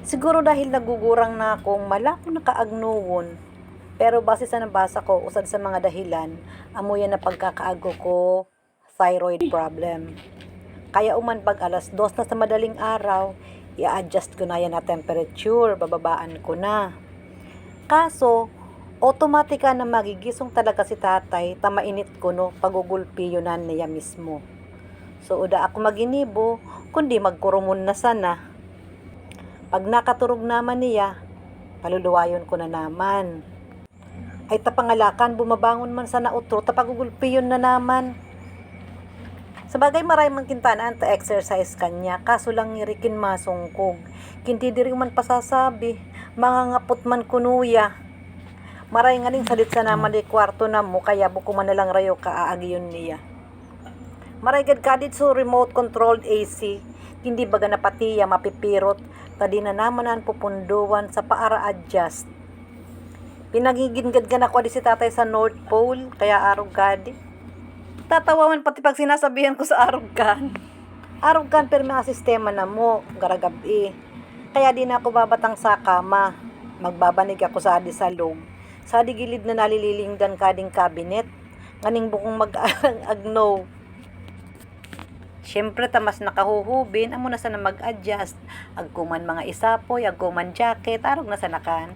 Siguro dahil nagugurang na akong malako nakaagnuwon. Pero base sa nabasa ko, usad sa mga dahilan, amuyan na pagkakaago ko, thyroid problem. Kaya uman pag alas 2 na sa madaling araw, i-adjust ko na yan na temperature, bababaan ko na. Kaso, automatika na magigisong talaga si tatay, tamainit ko no, pagugulpiyonan niya mismo. So, uda ako maginibo, kundi magkurumon na sana. Pag nakaturog naman niya, paluluwayon ko na naman. Ay tapangalakan, bumabangon man sa nautro, tapagugulpiyon na naman. Sabagay maray man kintanaan ta exercise kanya, kaso lang ngirikin masungkog. Kinti diri man pasasabi, mga ngapot man kunuya. Maray nga ning salit sa naman di kwarto na mo, kaya buko man na lang rayo kaagiyon niya. Maray gad kadit so remote controlled AC, hindi baga napatiya mapipirot, tadi na naman ang pupunduan sa paara adjust. Pinagigingad gan ako di si tatay sa North Pole, kaya arog gadi. Tatawa man pati pag sinasabihan ko sa arog kan. Arog kan pero mga sistema na mo, garagabi. Kaya di na ako babatang sa kama. Magbabanig ako sa adi sa loob. Sa adi gilid na nalililingdan kading cabinet. Nganing bukong mag-agno. Siyempre tamas nakahuhubin, amo na sana mag-adjust. Agkuman mga isapoy, agkuman jacket, arog na sa nakan.